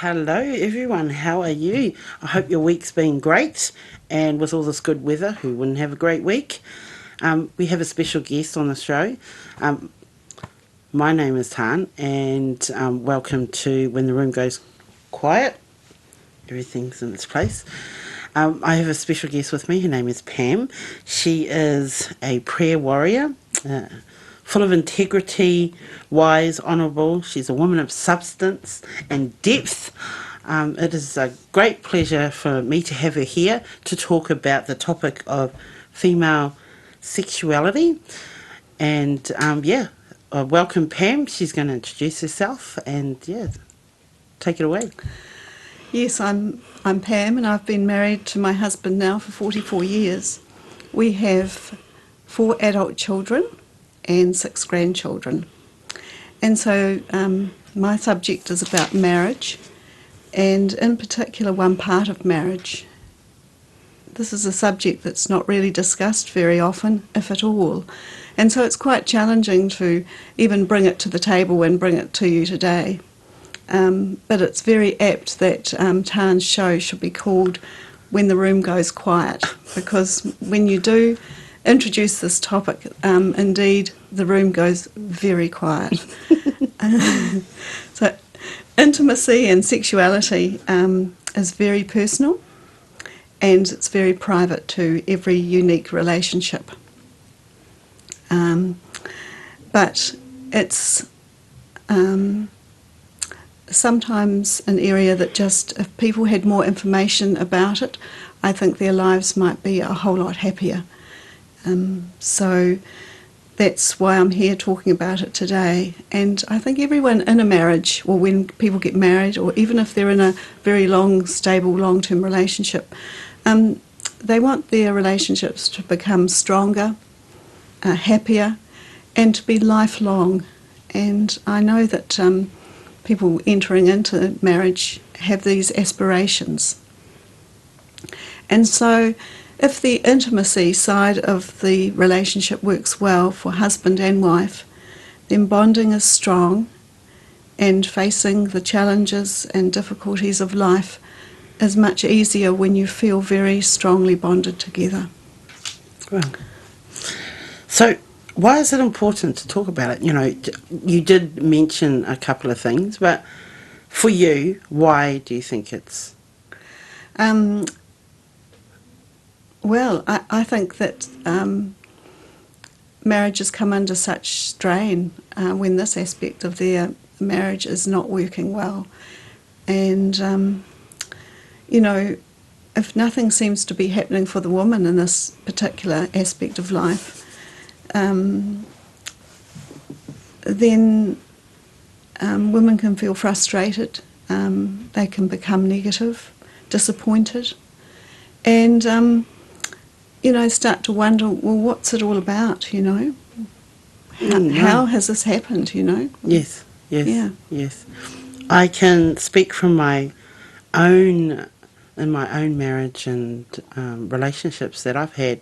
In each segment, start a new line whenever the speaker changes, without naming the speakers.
Hello, everyone. How are you? I hope your week's been great, and with all this good weather, who wouldn't have a great week? We have a special guest on the show. Um, my name is Tan, and welcome to When the Room Goes Quiet. Everything's in its place. I have a special guest with me. Her name is Pam. She is a prayer warrior, uh, full of integrity, wise, honourable. She's a woman of substance and depth. It is a great pleasure for me to have her here to talk about the topic of female sexuality. And welcome Pam. She's going to introduce herself and take it away.
Yes, I'm Pam, and I've been married to my husband now for 44 years. We have 4 adult children and 6 grandchildren. And so my subject is about marriage, and in particular one part of marriage. This is a subject that's not really discussed very often, if at all. And so it's quite challenging to even bring it to the table and bring it to you today. But it's very apt that Tan's show should be called When the Room Goes Quiet, because when you do introduce this topic, indeed the room goes very quiet. So intimacy and sexuality is very personal, and it's very private to every unique relationship. But it's sometimes an area that just, if people had more information about it, I think their lives might be a whole lot happier. So that's why I'm here talking about it today. And I think everyone in a marriage, or when people get married, or even if they're in a very long, stable, long-term relationship, they want their relationships to become stronger, happier, and to be lifelong. And I know that people entering into marriage have these aspirations. And so if the intimacy side of the relationship works well for husband and wife, then bonding is strong, and facing the challenges and difficulties of life is much easier when you feel very strongly bonded together.
Well, so why is it important to talk about it? You know, you did mention a couple of things, but for you, why do you think it's...
Well, I think that marriages come under such strain when this aspect of their marriage is not working well. And, if nothing seems to be happening for the woman in this particular aspect of life, then women can feel frustrated, they can become negative, disappointed, and start to wonder, well, what's it all about, How has this happened,
Yes. I can speak from in my own marriage and relationships that I've had.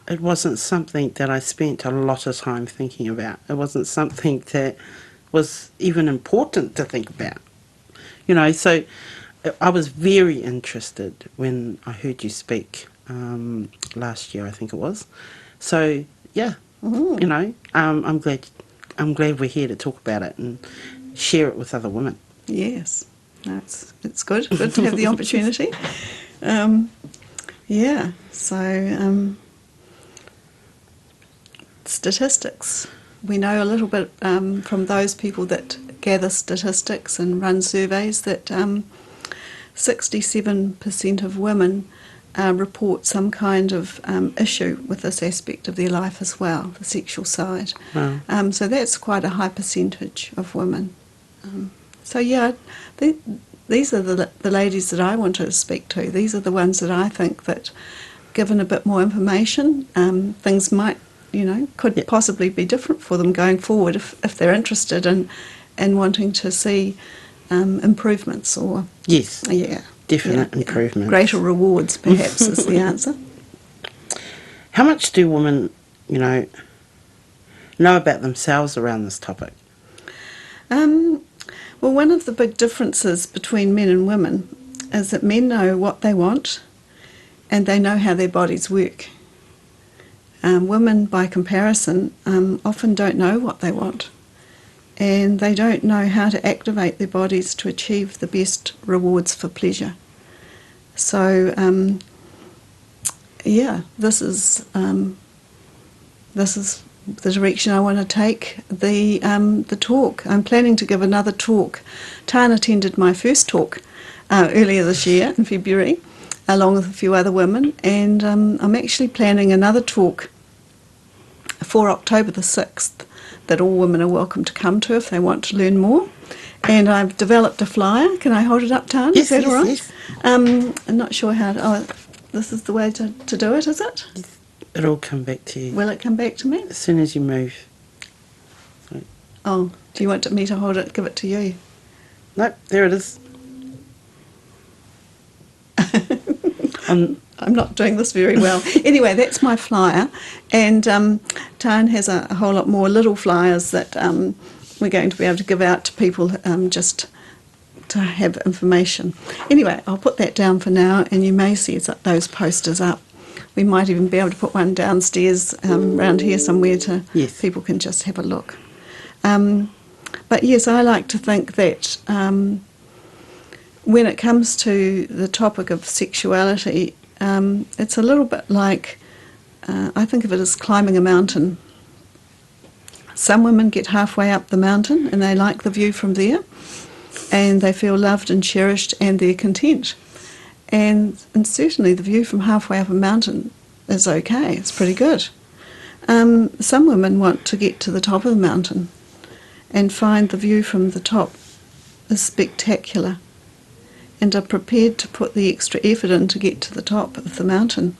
It wasn't something that I spent a lot of time thinking about. It wasn't something that was even important to think about. So I was very interested when I heard you speak last year, I think it was. So yeah, I'm glad we're here to talk about it and share it with other women.
Yes, no, it's good to have the opportunity. Statistics. We know a little bit from those people that gather statistics and run surveys that 67% of women report some kind of issue with this aspect of their life as well, the sexual side.
Wow.
So that's quite a high percentage of women. These are the ladies that I want to speak to. These are the ones that I think that, given a bit more information, things might, could possibly be different for them going forward if they're interested in wanting to see improvements or...
Yes, definite improvements.
Greater rewards, perhaps, is the answer.
How much do women, know about themselves around this topic?
Well, one of the big differences between men and women is that men know what they want and they know how their bodies work. Women, by comparison, often don't know what they want, and they don't know how to activate their bodies to achieve the best rewards for pleasure. So, this is the direction I want to take the talk. I'm planning to give another talk. Tan attended my first talk earlier this year in February, along with a few other women, and I'm actually planning another talk for October the 6th that all women are welcome to come to if they want to learn more. And I've developed a flyer. Can I hold it up, Tan?
Yes,
is that all right?
Yes.
I'm not sure how to... Oh, this is the way to do it, is it?
Yes. It'll come back to you.
Will it come back to me?
As soon as you move.
Oh, do you want me to hold it, give it to you?
Nope, there it is.
I'm not doing this very well. Anyway, that's my flyer, and Tan has a whole lot more little flyers that we're going to be able to give out to people just to have information. Anyway, I'll put that down for now, and you may see those posters up. We might even be able to put one downstairs around here somewhere to people can just have a look. But yes, I like to think that when it comes to the topic of sexuality, it's a little bit like, I think of it as climbing a mountain. Some women get halfway up the mountain and they like the view from there, and they feel loved and cherished and they're content. And certainly the view from halfway up a mountain is okay, it's pretty good. Some women want to get to the top of the mountain and find the view from the top is spectacular and are prepared to put the extra effort in to get to the top of the mountain.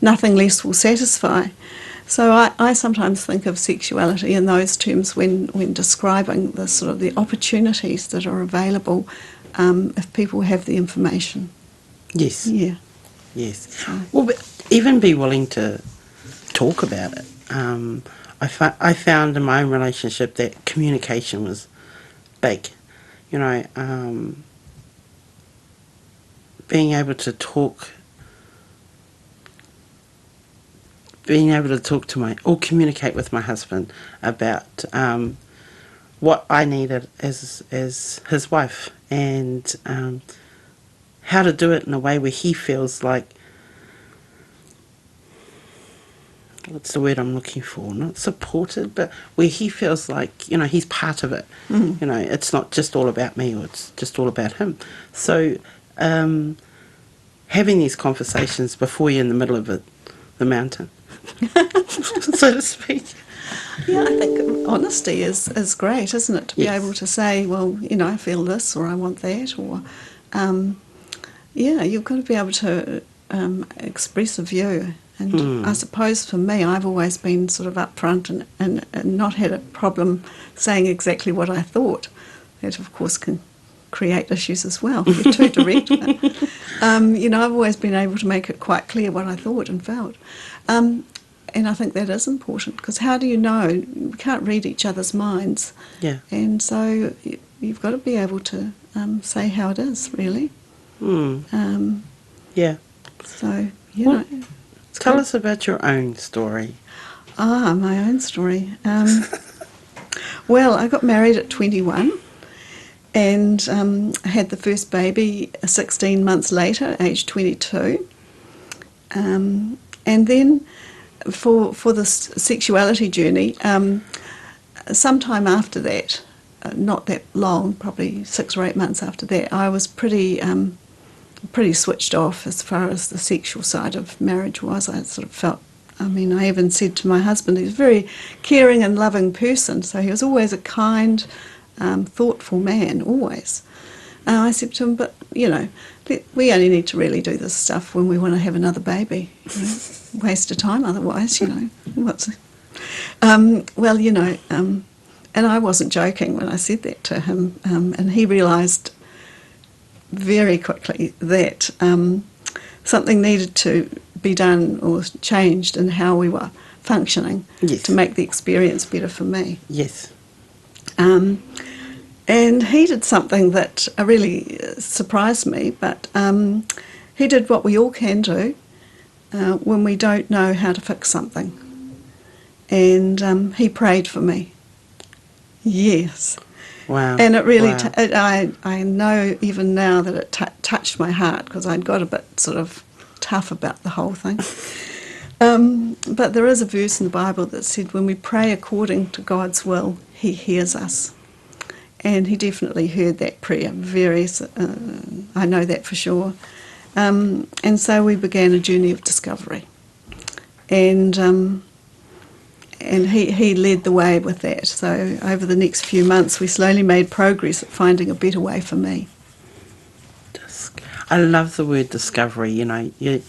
Nothing less will satisfy. So I sometimes think of sexuality in those terms when describing the sort of the opportunities that are available if people have the information.
Yes.
Yeah.
Yes. Well, but even be willing to talk about it. I found in my own relationship that communication was big. You know, being able to talk to communicate with my husband about what I needed as his wife, and how to do it in a way where he feels like, what's the word I'm looking for? Not supported, but where he feels like, you know, he's part of it. Mm. You know, it's not just all about me, or it's just all about him. So having these conversations before you're in the middle of the mountain, so to speak.
Yeah, I think honesty is great, isn't it? To be able to say, well, you know, I feel this, or I want that, or you've got to be able to express a view. And I suppose for me, I've always been sort of upfront and not had a problem saying exactly what I thought. That, of course, can create issues as well if you're too direct. But, you know, I've always been able to make it quite clear what I thought and felt. And I think that is important, because how do you know? We can't read each other's minds.
Yeah.
And so you've got to be able to say how it is, really.
Yeah.
So,
know. Tell us about your own story.
My own story. Well, I got married at 21 and had the first baby 16 months later, aged 22. And then for the sexuality journey, sometime after that, not that long, probably 6 or 8 months after that, I was pretty switched off as far as the sexual side of marriage was. I sort of felt, I mean, I even said to my husband, he's a very caring and loving person, so he was always a kind, thoughtful man, always. I said to him, but, you know, we only need to really do this stuff when we want to have another baby. You know, waste of time otherwise, you know. Well, you know, and I wasn't joking when I said that to him, and he realised very quickly that something needed to be done or changed in how we were functioning to make the experience better for me.
Yes.
And he did something that really surprised me, but he did what we all can do when we don't know how to fix something. And he prayed for me. Yes.
Wow.
And it really,
Wow.
I know even now that it touched my heart, because I'd got a bit sort of tough about the whole thing. But there is a verse in the Bible that said when we pray according to God's will, he hears us. And he definitely heard that prayer. I know that for sure. And so we began a journey of discovery. And he led the way with that. So over the next few months, we slowly made progress at finding a better way for me.
I love the word discovery. You know, you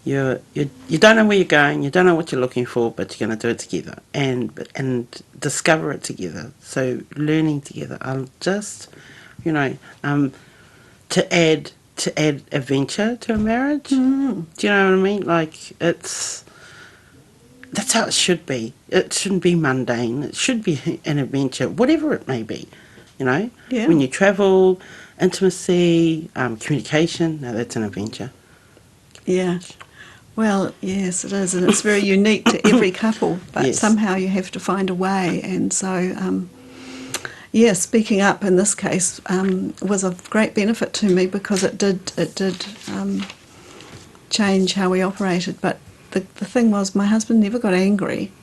don't know where you're going, you don't know what you're looking for, but you're going to do it together and discover it together. So learning together. I'll just, you know, to add adventure to a marriage.
Mm.
Do you know what I mean? Like that's how it should be. It shouldn't be mundane. It should be an adventure, whatever it may be. You know,
Yeah.
when you travel, intimacy, communication. Now that's an adventure.
Yeah. Well, yes, it is, and it's very unique to every couple, but
Yes.
somehow you have to find a way. And so, speaking up in this case was of great benefit to me, because it did change how we operated. But the thing was, my husband never got angry.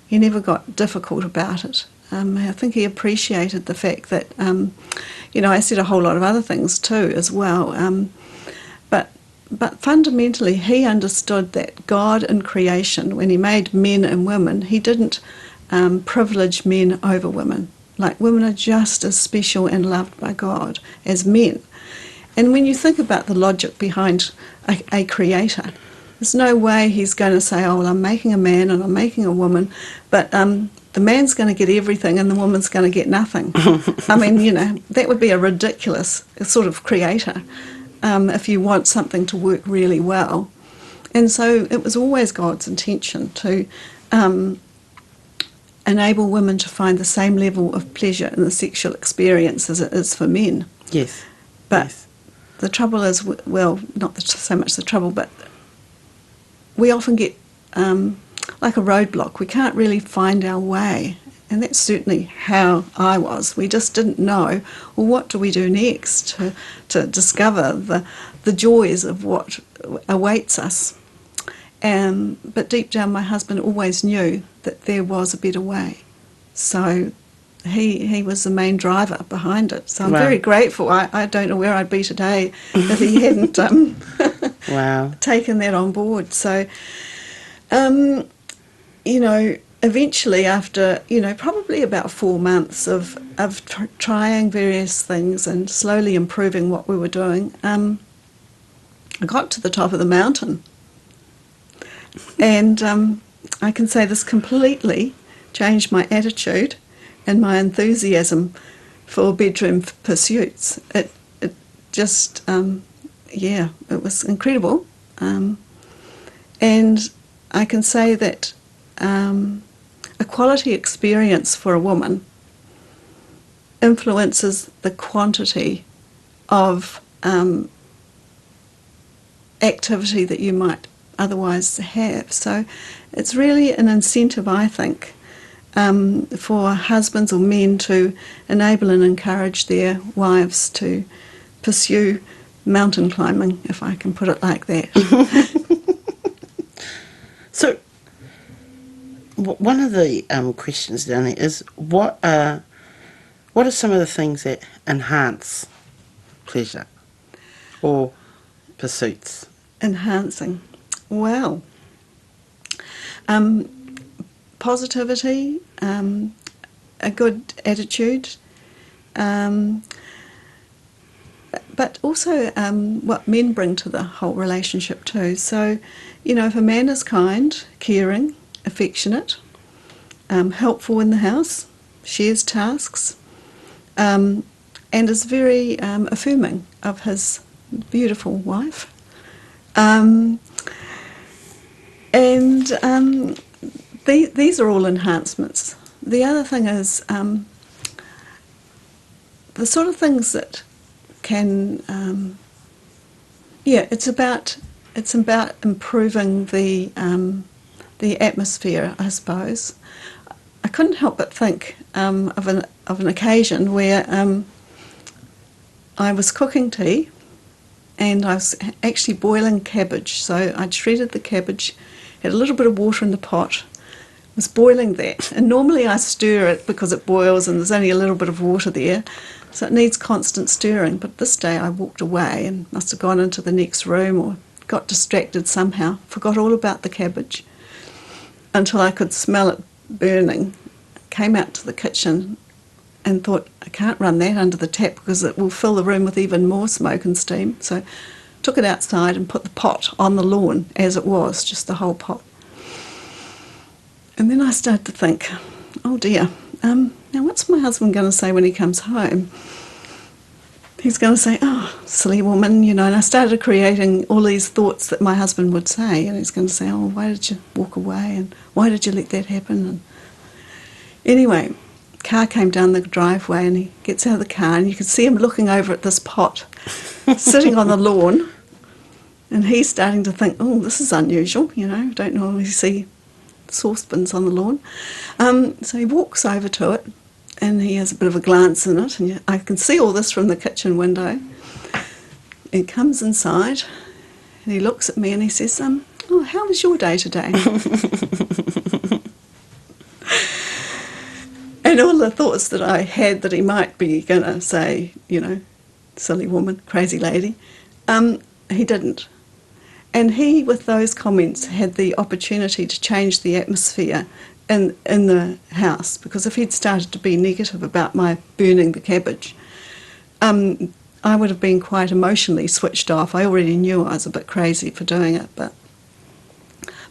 He never got difficult about it. I think he appreciated the fact that, I said a whole lot of other things too as well. But fundamentally, he understood that God in creation, when he made men and women, he didn't privilege men over women. Like, women are just as special and loved by God as men. And when you think about the logic behind a creator, there's no way he's going to say, oh, well, I'm making a man and I'm making a woman, but the man's going to get everything and the woman's going to get nothing. I mean, that would be a ridiculous sort of creator. If you want something to work really well. And so it was always God's intention to enable women to find the same level of pleasure in the sexual experience as it is for men.
Yes.
But
yes.
the trouble is, well, not so much the trouble, but we often get like a roadblock. We can't really find our way. And that's certainly how I was. We just didn't know, well, what do we do next to discover the joys of what awaits us. But deep down, my husband always knew that there was a better way. So he was the main driver behind it. So I'm very grateful. I don't know where I'd be today if he hadn't
Wow.
taken that on board. So, eventually, after probably about 4 months of trying various things and slowly improving what we were doing, I got to the top of the mountain, and I can say this completely changed my attitude and my enthusiasm for bedroom pursuits. It just it was incredible, and I can say that. A quality experience for a woman influences the quantity of activity that you might otherwise have. So it's really an incentive, I think, for husbands or men to enable and encourage their wives to pursue mountain climbing, if I can put it like that.
So, one of the questions down there is what are some of the things that enhance pleasure or pursuits?
Enhancing. Well, positivity, a good attitude, but also what men bring to the whole relationship too. So, if a man is kind, caring, affectionate, helpful in the house, shares tasks, and is very affirming of his beautiful wife. These are all enhancements. The other thing is the sort of things that can, it's about improving the atmosphere, I suppose. I couldn't help but think of an occasion where I was cooking tea, and I was actually boiling cabbage. So I'd shredded the cabbage, had a little bit of water in the pot, was boiling that. And normally I stir it because it boils and there's only a little bit of water there, so it needs constant stirring. But this day I walked away and must have gone into the next room or got distracted somehow, forgot all about the cabbage until I could smell it burning. Came out to the kitchen and thought, I can't run that under the tap because it will fill the room with even more smoke and steam. So took it outside and put the pot on the lawn as it was, just the whole pot. And then I started to think, oh dear, now what's my husband going to say when he comes home? He's going to say, oh, silly woman, and I started creating all these thoughts that my husband would say, and he's going to say, oh, why did you walk away, and why did you let that happen? And anyway, car came down the driveway and he gets out of the car and you could see him looking over at this pot sitting on the lawn, and he's starting to think, oh, this is unusual, don't normally see saucepans on the lawn. So he walks over to it and he has a bit of a glance in it, and I can see all this from the kitchen window. He comes inside and he looks at me and he says, oh, how was your day today? And all the thoughts that I had that he might be going to say, silly woman, crazy lady, he didn't. And he, with those comments, had the opportunity to change the atmosphere in the house, because if he'd started to be negative about my burning the cabbage, I would have been quite emotionally switched off. I already knew I was a bit crazy for doing it, but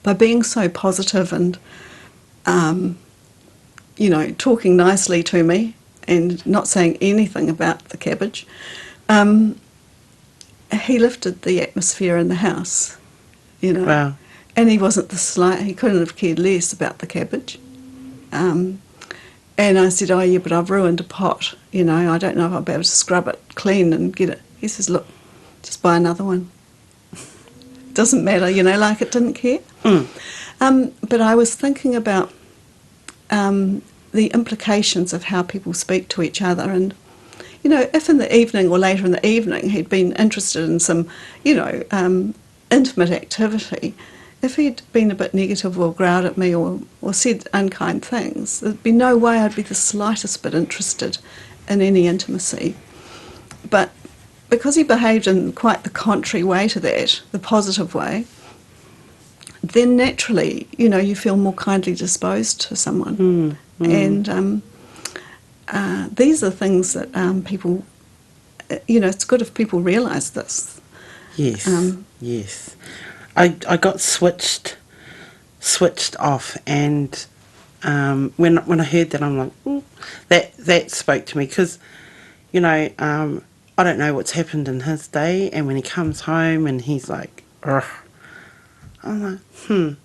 by being so positive and talking nicely to me and not saying anything about the cabbage, he lifted the atmosphere in the house,
Wow.
And he wasn't he couldn't have cared less about the cabbage. And I said, oh yeah, but I've ruined a pot, I don't know if I'll be able to scrub it clean and get it. He says, look, just buy another one. Doesn't matter, like it didn't care. But I was thinking about the implications of how people speak to each other, and if in the evening or later in the evening he'd been interested in some intimate activity, if he'd been a bit negative or growled at me or said unkind things, there'd be no way I'd be the slightest bit interested in any intimacy. But because he behaved in quite the contrary way to that, the positive way, then naturally, you feel more kindly disposed to someone. And these are things that people, it's good if people realise this.
Yes, yes. I got switched off, and when I heard that, I'm like, that spoke to me, because, I don't know what's happened in his day, and when he comes home and he's like, ugh, I'm like,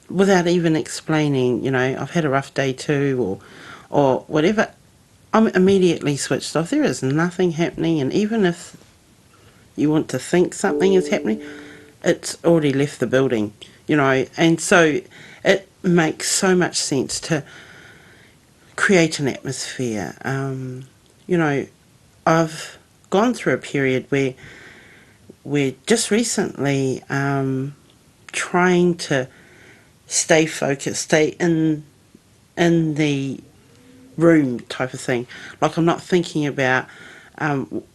without even explaining, I've had a rough day too, or whatever, I'm immediately switched off. There is nothing happening, and even if you want to think something is happening, it's already left the building, and so it makes so much sense to create an atmosphere. I've gone through a period where we're just recently trying to stay focused, stay in the room type of thing. Like, I'm not thinking about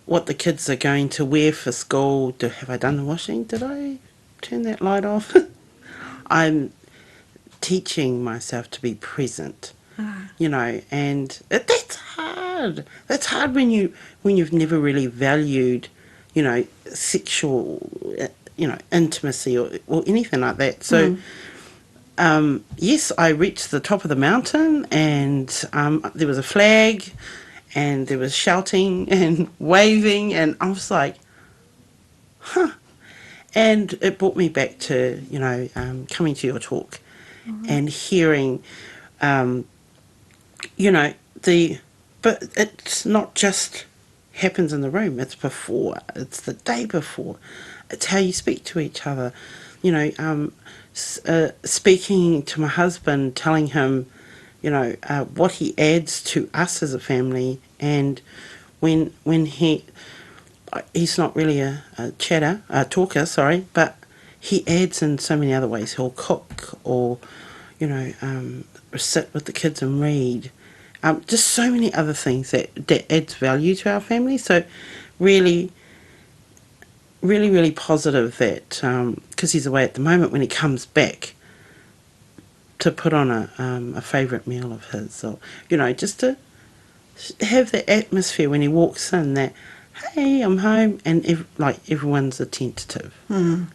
what the kids are going to wear for school. Have I done the washing? Did I turn that light off? I'm teaching myself to be present, and that's hard. That's hard when you've never really valued, sexual, intimacy or anything like that. So, yes, I reached the top of the mountain, and there was a flag, and there was shouting and waving, and I was like, huh. And it brought me back to, coming to your talk and hearing, but it's not just happens in the room. It's before. It's the day before. It's how you speak to each other. You know, speaking to my husband, telling him, what he adds to us as a family, and when he's not really a talker, sorry, but he adds in so many other ways. He'll cook, or sit with the kids and read. Just so many other things that adds value to our family. So really, really, really positive that, because he's away at the moment, when he comes back, to put on a favourite meal of his, or just to have the atmosphere when he walks in, that hey, I'm home, and everyone's attentive.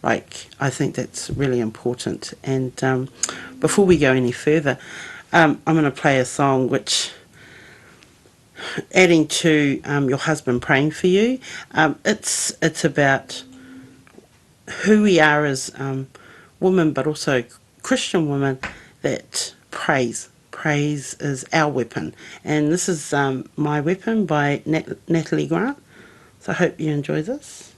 Like, I think that's really important. And before we go any further, I'm going to play a song which, adding to your husband praying for you, it's about who we are as women, but also Christian women, that praise is our weapon. And this is My Weapon by Natalie Grant. So I hope you enjoy this.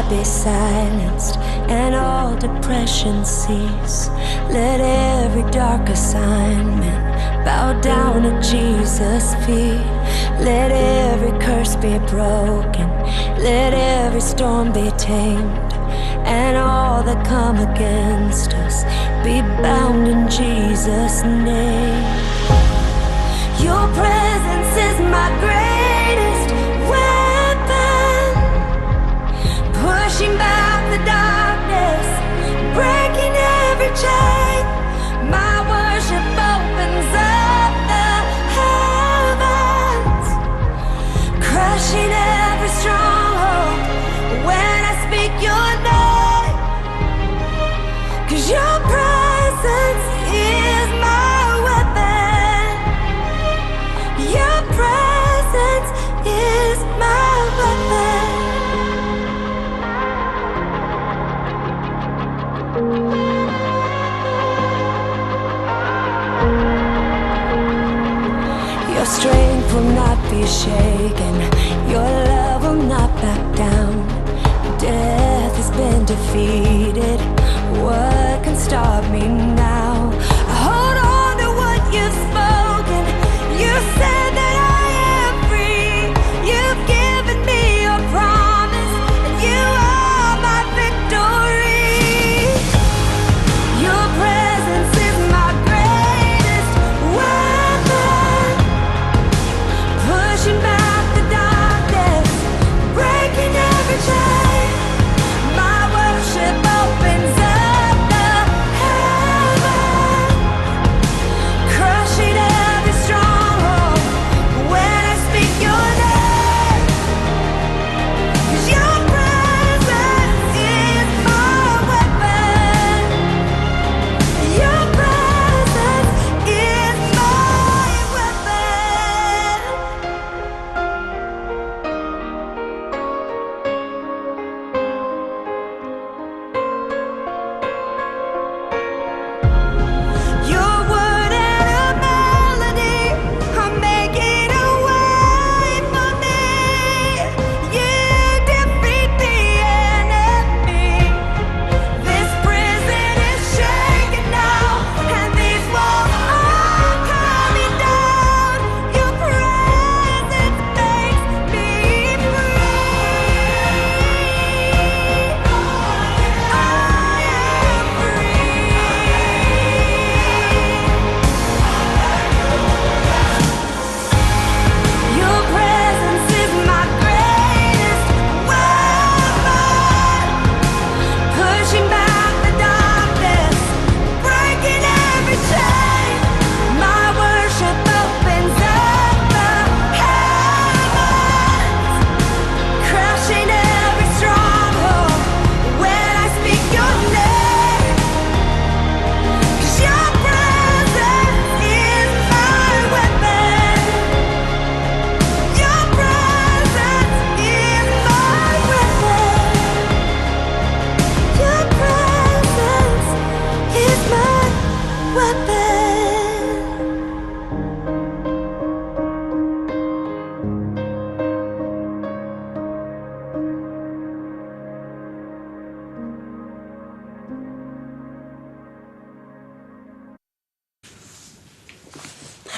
Be silenced and all depression cease. Let every dark assignment bow down at Jesus' feet. Let every curse be broken, let every storm be tamed, and all that come against us be bound in Jesus' name. Your presence is my greatest weapon, pushing back the darkness, breaking every chain. My worship opens up the heavens, crushing every stronghold when I speak your name. 'Cause your presence is my weapon. Your presence is my weapon. Your strength will not be shaken, your love will not back down. Death has been defeated, what can stop me now? I hold on to what you've spoken. You said that I am free. You've given me your promise, and you are my victory. Your presence is my greatest weapon, pushing back the darkness, breaking every chain. My worship opens up the heavens,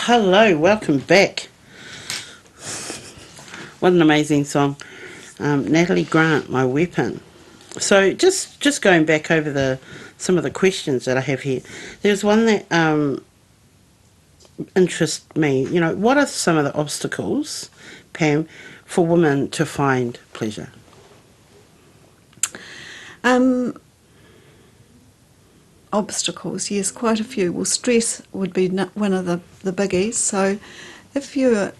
hello, welcome back. What an amazing song. Natalie Grant, My Weapon. So just going back over some of the questions that I have here. There's one that interests me. You know, what are some of the obstacles, Pam, for women to find pleasure?
Obstacles, yes, quite a few. Well, stress would be one of the biggies. So if you're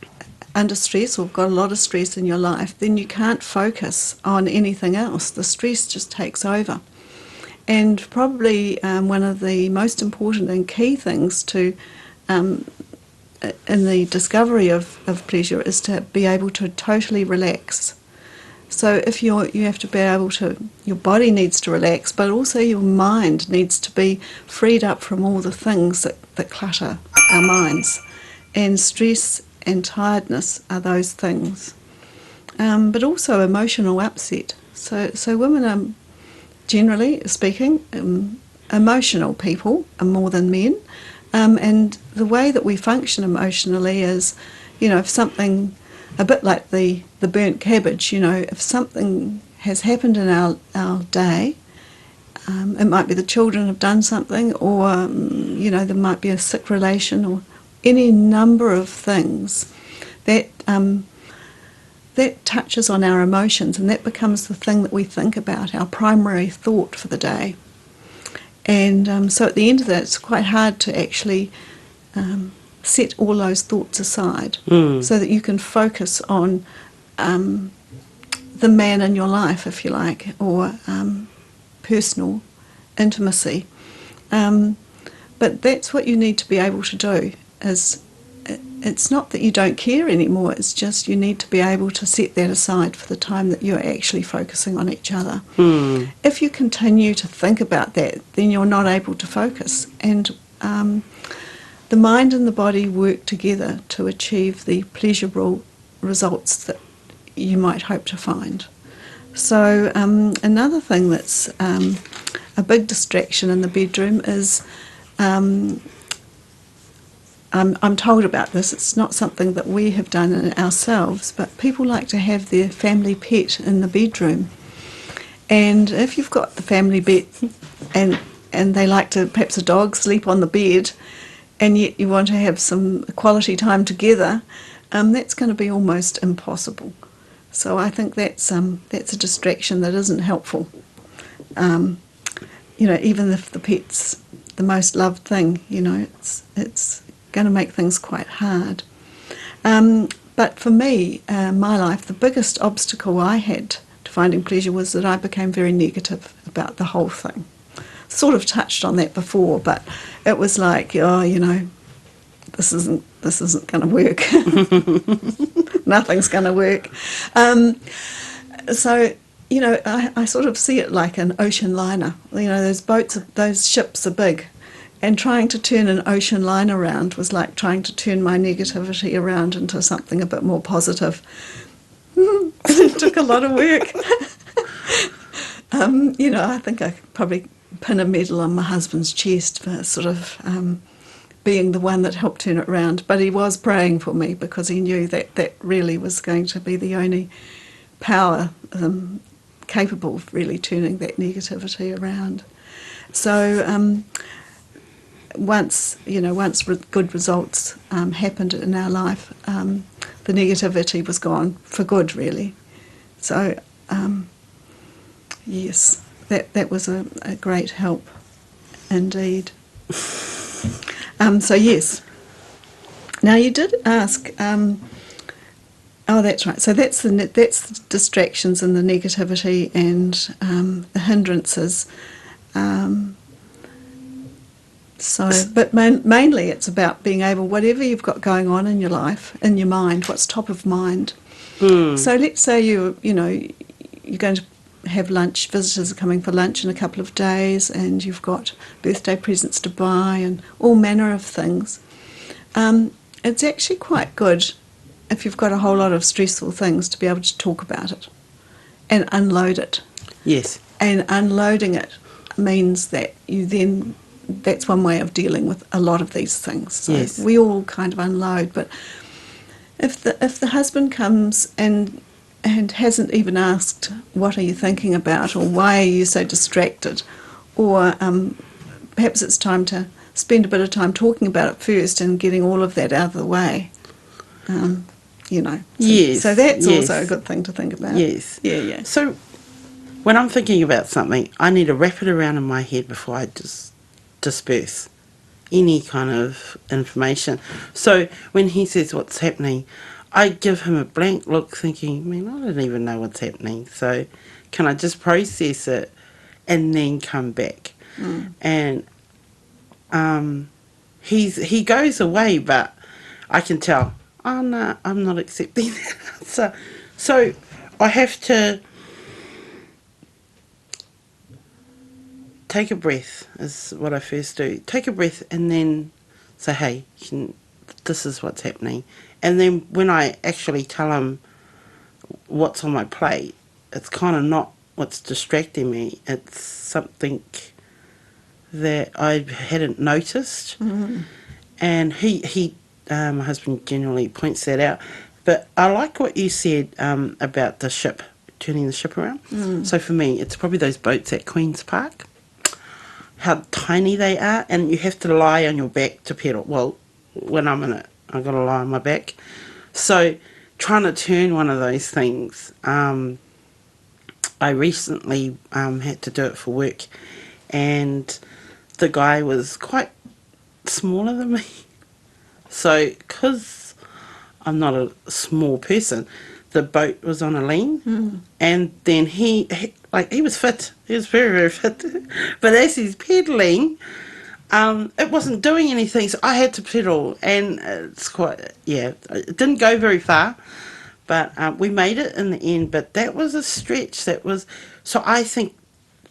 under stress or got a lot of stress in your life, then you can't focus on anything else. The stress just takes over. And probably one of the most important and key things to in the discovery of pleasure is to be able to totally relax. So if you have to be able to, your body needs to relax, but also your mind needs to be freed up from all the things that clutter our minds. And stress and tiredness are those things. But also emotional upset. So women are, generally speaking, emotional people more than men. And the way that we function emotionally is, if something, a bit like the burnt cabbage, if something has happened in our day, it might be the children have done something, or, there might be a sick relation, or any number of things that touches on our emotions, and that becomes the thing that we think about, our primary thought for the day. And so at the end of that, it's quite hard to actually set all those thoughts aside so that you can focus on the man in your life, if you like, or personal intimacy. But that's what you need to be able to do. It's not that you don't care anymore, it's just you need to be able to set that aside for the time that you're actually focusing on each other. If you continue to think about that, then you're not able to focus. And the mind and the body work together to achieve the pleasurable results that you might hope to find. So another thing that's a big distraction in the bedroom is, I'm told about this, it's not something that we have done in ourselves, but people like to have their family pet in the bedroom. And if you've got the family pet and they like to, perhaps a dog, sleep on the bed, and yet you want to have some quality time together, that's going to be almost impossible. So I think that's a distraction that isn't helpful. Even if the pet's the most loved thing, it's going to make things quite hard. But for me, my life, the biggest obstacle I had to finding pleasure was that I became very negative about the whole thing. Sort of touched on that before, but it was like, this isn't going to work. Nothing's going to work. So I sort of see it like an ocean liner. Those ships are big, and trying to turn an ocean liner around was like trying to turn my negativity around into something a bit more positive. It took a lot of work. I think I could probably pin a medal on my husband's chest for sort of being the one that helped turn it around. But he was praying for me because he knew that really was going to be the only power capable of really turning that negativity around. So once good results happened in our life, the negativity was gone for good, really. So yes, that was a great help indeed. So yes. Now you did ask. Oh, that's right. So that's the distractions and the negativity and the hindrances. But mainly it's about being able, whatever you've got going on in your life, in your mind, what's top of mind. So let's say you're going to have lunch, visitors are coming for lunch in a couple of days, and you've got birthday presents to buy and all manner of things. It's actually quite good if you've got a whole lot of stressful things to be able to talk about it and unload it.
Yes.
And unloading it means that you then that's one way of dealing with a lot of these things. So
Yes.
we all kind of unload, but if the husband comes and hasn't even asked, what are you thinking about, or why are you so distracted, or perhaps it's time to spend a bit of time talking about it first and getting all of that out of the way. You know.
Yes.
So that's
yes.
also a good thing to think about.
Yes.
Yeah.
So when I'm thinking about something, I need to wrap it around in my head before I just disperse any kind of information. So when he says what's happening, I give him a blank look thinking, man, I don't even know what's happening. So can I just process it and then come back? And he goes away, but I can tell, oh no, I'm not accepting that answer. So I have to take a breath is what I first do. Take a breath and then say, hey, this is what's happening. And then when I actually tell him what's on my plate, it's kind of not what's distracting me. It's something that I hadn't noticed. And my husband generally points that out. But I like what you said about the ship, turning the ship around. So for me, it's probably those boats at Queen's Park, how tiny they are, and you have to lie on your back to pedal. Well, when I'm in it, I've got to lie on my back. So trying to turn one of those things, I recently had to do it for work, and the guy was quite smaller than me. So because I'm not a small person, the boat was on a lean, and then he was fit. He was very, very fit. But as he's pedaling, it wasn't doing anything, so I had to pedal, and it didn't go very far, but we made it in the end. But that was a stretch. So I think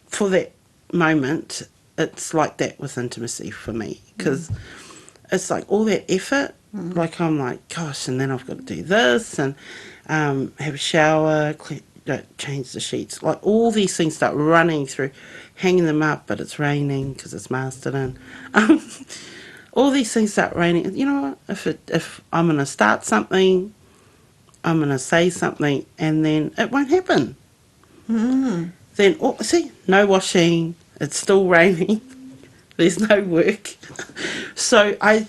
for that moment, it's like that with intimacy for me, because it's like all that effort. Like I'm like, gosh, and then I've got to do this and have a shower, change the sheets. Like all these things start running through, hanging them up, but it's raining because it's mastered in. All these things start raining. You know what? If I'm going to start something, I'm going to say something, and then it won't happen. Then, see, no washing. It's still raining. There's no work. So I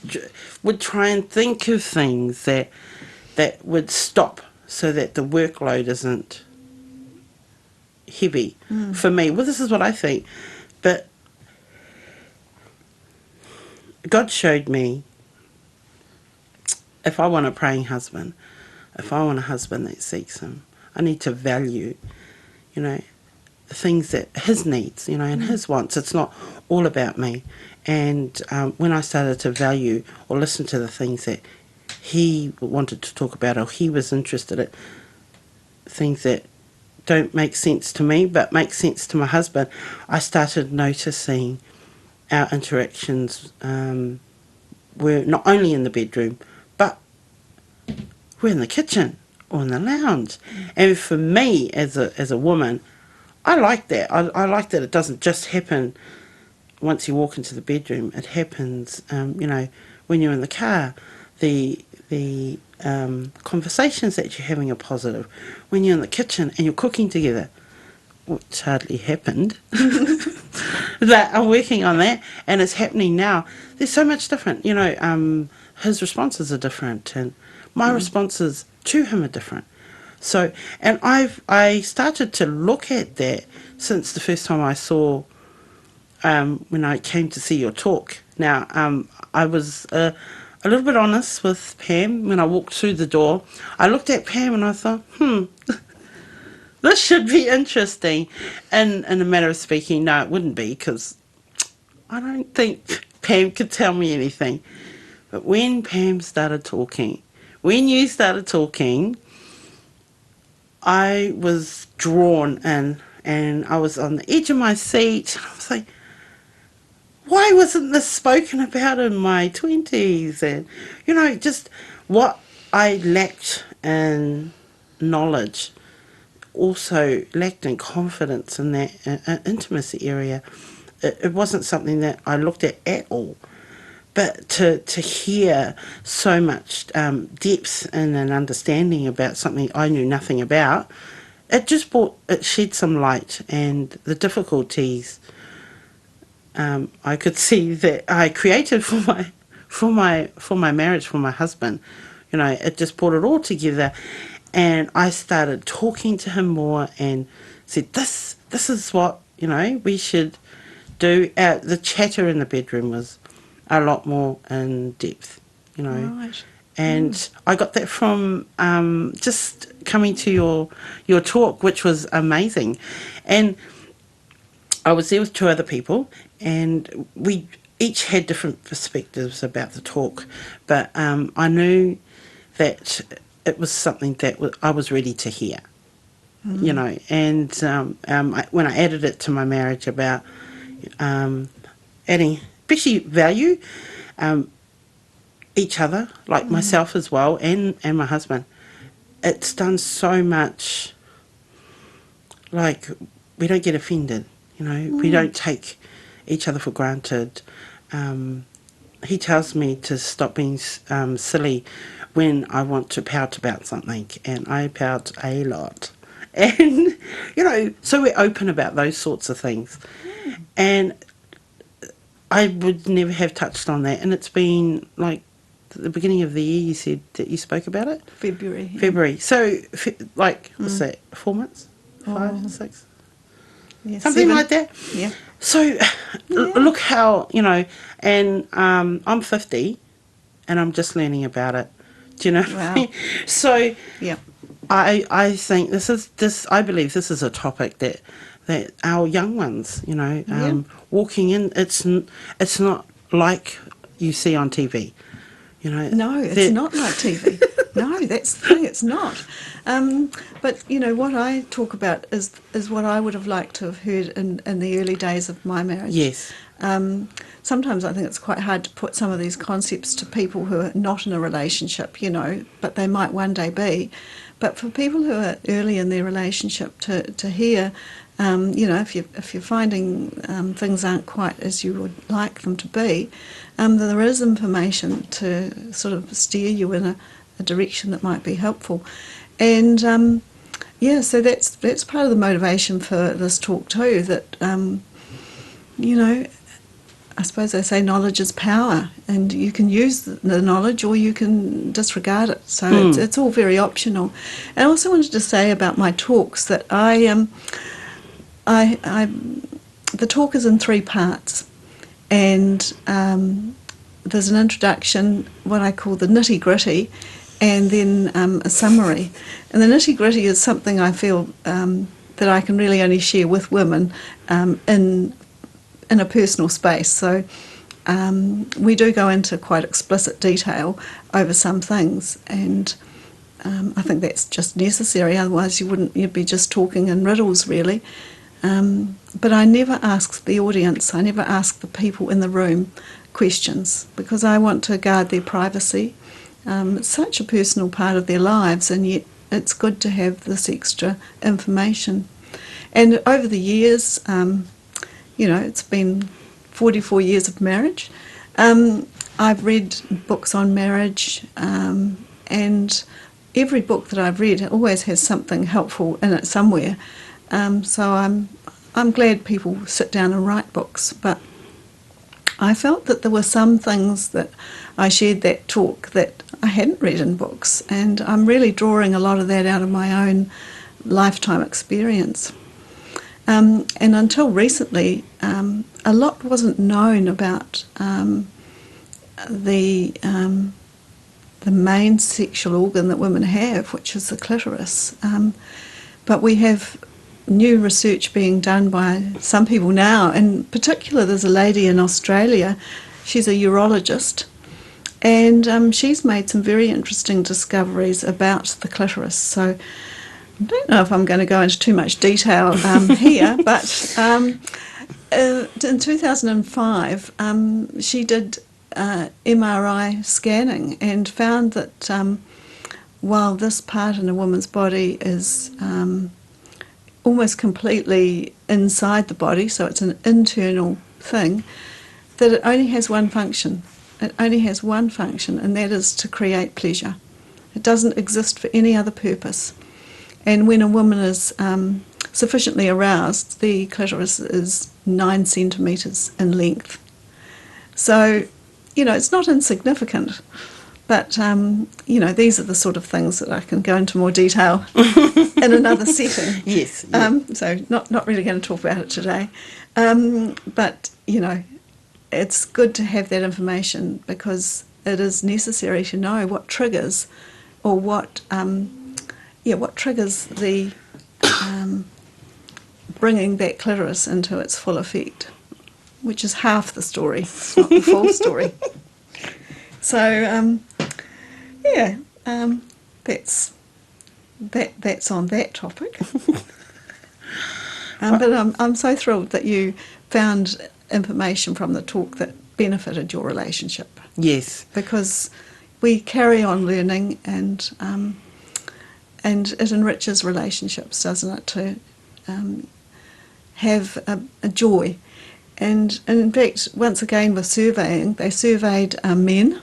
would try and think of things that would stop so that the workload isn't heavy for me. Well, this is what I think. But God showed me, if I want a praying husband, if I want a husband that seeks him, I need to value, the things that his needs, and his wants. It's not all about me. And when I started to value or listen to the things that he wanted to talk about, or he was interested in, things that don't make sense to me but make sense to my husband, I started noticing our interactions were not only in the bedroom, but we're in the kitchen or in the lounge. And for me, as a woman, I like that. I like that it doesn't just happen once you walk into the bedroom. It happens, when you're in the car. The conversations that you're having are positive. When you're in the kitchen and you're cooking together, which hardly happened, that I'm working on that, and it's happening now. There's so much different. His responses are different, and my responses to him are different. So, and I started to look at that since the first time I saw, when I came to see your talk. Now, I was a little bit honest with Pam when I walked through the door. I looked at Pam and I thought, this should be interesting. And in a matter of speaking, no, it wouldn't be, because I don't think Pam could tell me anything. But when Pam started talking, when you started talking, I was drawn in, and I was on the edge of my seat. And I was like, why wasn't this spoken about in my 20s? And, just what I lacked in knowledge, also lacked in confidence in that intimacy area. it wasn't something that I looked at all. But to hear so much depth and an understanding about something I knew nothing about, it shed some light, and the difficulties I could see that I created for my marriage, for my husband. You know, it just brought it all together, and I started talking to him more and said, this is what, you know, we should do. The chatter in the bedroom was a lot more in depth, you know.
Right.
And I got that from just coming to your talk, which was amazing. And I was there with two other people, and we each had different perspectives about the talk, but I knew that it was something that I was ready to hear, you know. And when I added it to my marriage about adding, especially value, each other, like myself as well, and my husband, it's done so much. Like, we don't get offended, you know. We don't take each other for granted. He tells me to stop being silly when I want to pout about something, and I pout a lot. And, you know, so we're open about those sorts of things. And I would never have touched on that, and it's been like the beginning of the year you said that you spoke about it?
February. Yeah.
February. So, like, what's that, 4 months? 5 or 6?
Yeah,
Something
7.
like that.
Yeah.
So, look how, you know, and I'm 50 and I'm just learning about it. Do you know what I
Wow.
mean? So,
Yeah.
I think I believe this is a topic that our young ones, you know, walking in, it's not like you see on TV. You know,
No, it's not like TV. No, that's the thing, it's not. But, you know, what I talk about is what I would have liked to have heard in the early days of my marriage.
Yes.
Sometimes I think it's quite hard to put some of these concepts to people who are not in a relationship, you know, but they might one day be. But for people who are early in their relationship to hear, you know, if you're finding things aren't quite as you would like them to be, there is information to sort of steer you in a direction that might be helpful. And so that's part of the motivation for this talk too, that, you know, I suppose they say knowledge is power, and you can use the knowledge or you can disregard it. So it's all very optional. And I also wanted to say about my talks that the talk is in 3 parts, and there's an introduction, what I call the nitty-gritty, and then a summary. And the nitty-gritty is something I feel that I can really only share with women in a personal space. So we do go into quite explicit detail over some things, and I think that's just necessary, otherwise you'd be just talking in riddles really. But I never ask the audience, I never ask the people in the room questions, because I want to guard their privacy. It's such a personal part of their lives, and yet it's good to have this extra information. And over the years, you know, it's been 44 years of marriage. I've read books on marriage, and every book that I've read always has something helpful in it somewhere. So I'm glad people sit down and write books, but I felt that there were some things that I shared that talk that I hadn't read in books, and I'm really drawing a lot of that out of my own lifetime experience. And until recently, a lot wasn't known about the main sexual organ that women have, which is the clitoris. But we have new research being done by some people now. In particular, there's a lady in Australia, she's a urologist, and she's made some very interesting discoveries about the clitoris. So I don't know if I'm going to go into too much detail here, but in 2005 she did MRI scanning and found that while this part in a woman's body is almost completely inside the body, so it's an internal thing, that it only has one function. It only has one function, and that is to create pleasure. It doesn't exist for any other purpose. And when a woman is sufficiently aroused, the clitoris is 9 centimetres in length. So, it's not insignificant. But, these are the sort of things that I can go into more detail in another setting.
Yes. Yeah.
So not really going to talk about it today. But, it's good to have that information because it is necessary to know what triggers or what triggers the bringing that clitoris into its full effect, which is half the story. It's not the full story. So, that's on that topic. But I'm so thrilled that you found information from the talk that benefited your relationship.
Yes.
Because we carry on learning, and it enriches relationships, doesn't it? To have a joy. And in fact, once again with surveying, they surveyed men,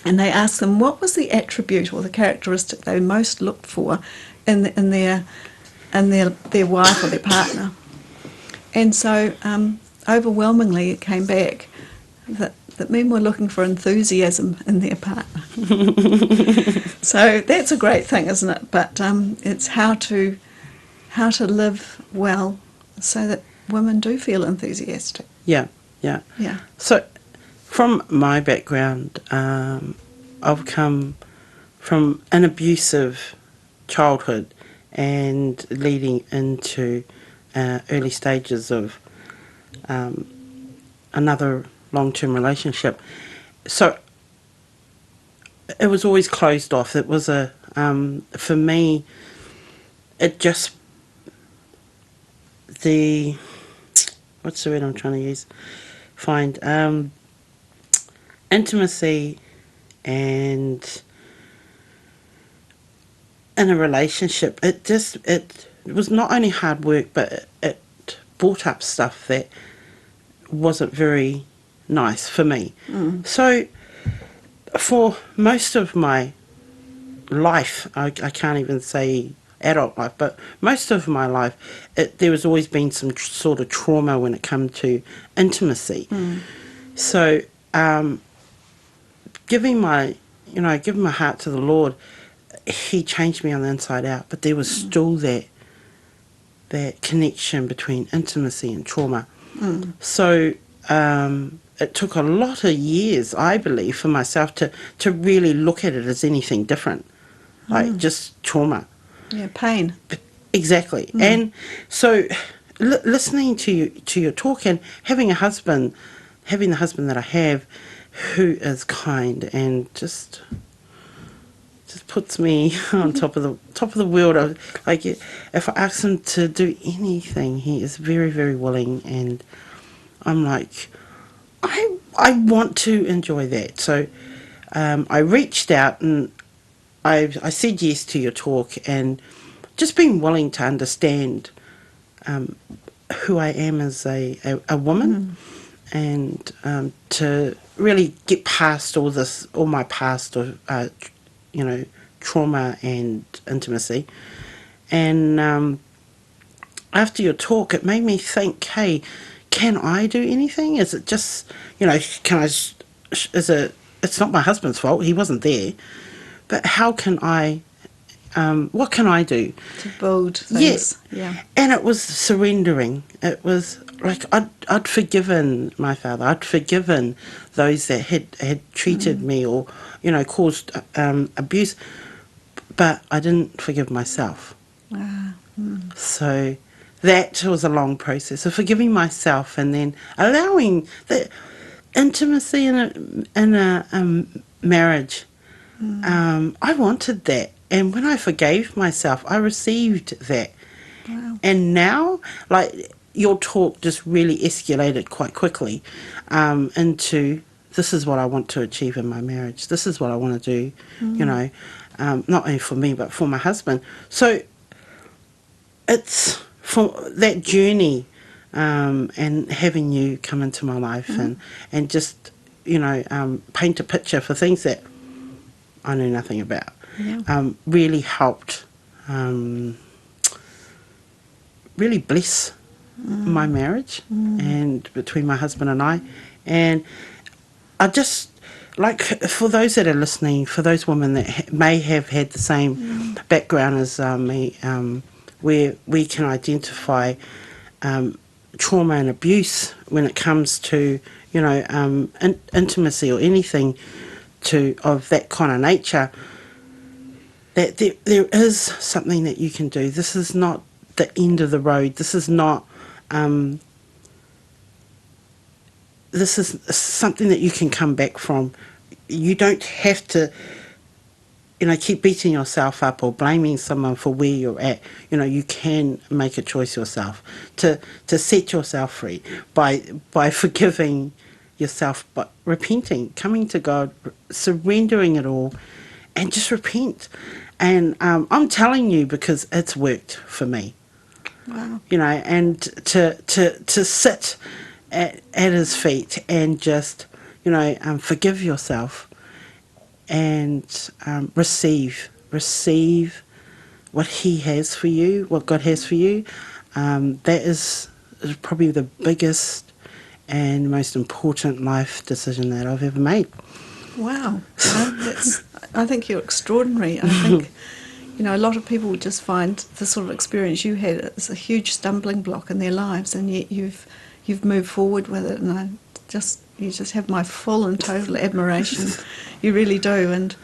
and they asked them what was the attribute or the characteristic they most looked for in their wife or their partner. And so overwhelmingly it came back that men were looking for enthusiasm in their partner. So that's a great thing, isn't it? But it's how to live well so that women do feel enthusiastic.
Yeah. So, from my background, I've come from an abusive childhood and leading into early stages of another long-term relationship. So it was always closed off. It was for me, it just, what's the word I'm trying to use? Find intimacy and in a relationship, it was not only hard work, but it brought up stuff that wasn't very nice for me. So for most of my life, I can't even say adult life, but most of my life, there has always been some sort of trauma when it comes to intimacy. So giving my heart to the Lord, He changed me on the inside out, but there was still that connection between intimacy and trauma. So it took a lot of years, I believe, for myself to really look at it as anything different, like just trauma.
Yeah, pain.
Exactly. And so listening to your talk and having the husband that I have, who is kind and just puts me on top of the world. Like, if I ask him to do anything, he is very, very willing, and I'm like, I want to enjoy that. So I reached out and I said yes to your talk, and just being willing to understand who I am as a woman, and to really get past all my past of trauma and intimacy. And after your talk, it made me think, hey, can I do anything? Is it just, it's not my husband's fault, he wasn't there, but how can I, what can I do?
To build things.
Yes.
Yeah.
And it was surrendering. It was like I'd forgiven my father. I'd forgiven those that had treated me or, caused abuse, but I didn't forgive myself. So that was a long process of forgiving myself, and then allowing the intimacy in a marriage. I wanted that, and when I forgave myself, I received that.
Wow.
And now, like, your talk just really escalated quite quickly into, this is what I want to achieve in my marriage. This is what I want to do, not only for me, but for my husband. So it's for that journey and having you come into my life and just, paint a picture for things that I knew nothing about.
Yeah.
Really helped, really bless my marriage and between my husband and I. And I just, like, for those that are listening, for those women that may have had the same background as me, where we can identify trauma and abuse when it comes to, intimacy or anything of that kind of nature, that there is something that you can do. This is not the end of the road. This is not... this is something that you can come back from. You don't have to, keep beating yourself up or blaming someone for where you're at. You can make a choice yourself to set yourself free by forgiving yourself, but repenting, coming to God, surrendering it all, and just repent. And I'm telling you, because it's worked for me.
Wow.
And to sit at his feet and just, forgive yourself and receive what he has for you, what God has for you. That is probably the biggest and most important life decision that I've ever made.
Wow. I think you're extraordinary. I think, a lot of people just find the sort of experience you had is a huge stumbling block in their lives, and yet you've moved forward with it, and you just have my full and total admiration. You really do. And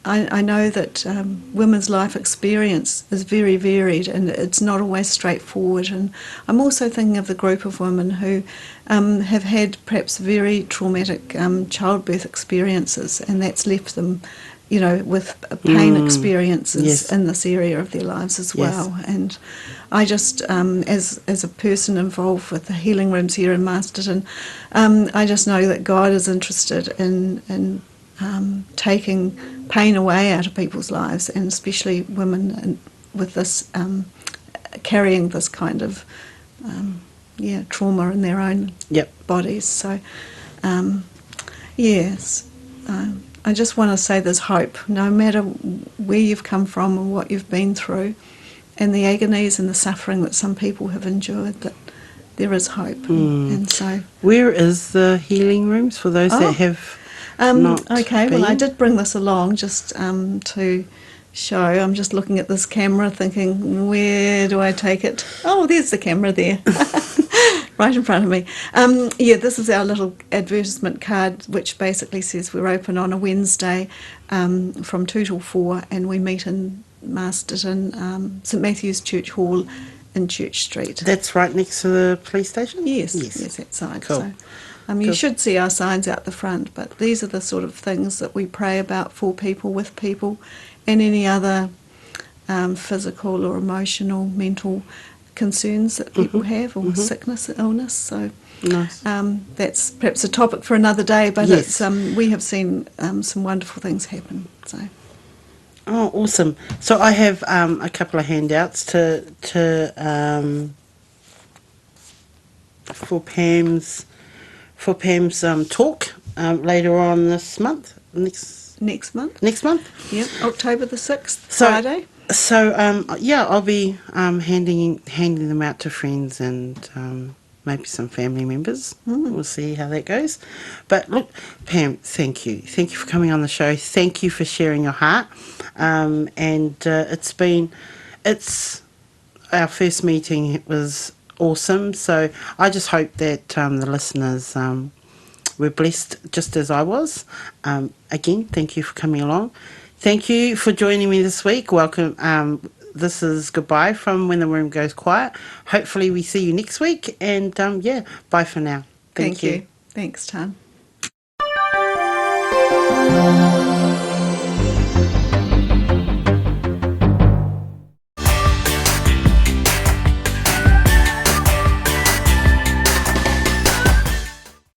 I know that women's life experience is very varied, and it's not always straightforward. And I'm also thinking of the group of women who have had perhaps very traumatic childbirth experiences, and that's left them, with pain experiences
Yes.
in this area of their lives as well.
Yes.
And I just, as a person involved with the healing rooms here in Masterton, I just know that God is interested in taking pain away out of people's lives, and especially women with this carrying this kind of trauma in their own bodies. So yes, I just want to say there's hope, no matter where you've come from and what you've been through, and the agonies and the suffering that some people have endured, that there is hope. And so,
where is the healing rooms for those that have not
okay,
been?
well, I did bring this along just to show. I'm just looking at this camera thinking, where do I take it? Oh, there's the camera there. Right in front of me. This is our little advertisement card, which basically says we're open on a Wednesday from 2 till 4, and we meet in Masterton, St Matthew's Church Hall in Church Street.
That's right next to the police station?
Yes, that side.
Cool.
So, you should see our signs out the front, but these are the sort of things that we pray about for people, with people, and any other physical or emotional, mental concerns that people have, or sickness, illness. So
Nice.
That's perhaps a topic for another day, but
Yes.
we have seen some wonderful things happen. So.
Oh, awesome! So I have a couple of handouts for Pam's talk later on this month.
Next month.
Next month.
Yep, October the 6th,
So-
Friday.
So I'll be handing them out to friends and maybe some family members. We'll see how that goes. But look, Pam, thank you for coming on the show. Thank you for sharing your heart. It's our first meeting. It was awesome. So I just hope that the listeners were blessed just as I was. Again, thank you for coming along. Thank you for joining me this week. Welcome. This is goodbye from When the Room Goes Quiet. Hopefully we see you next week. And bye for now. Thank you.
Thanks, Tan.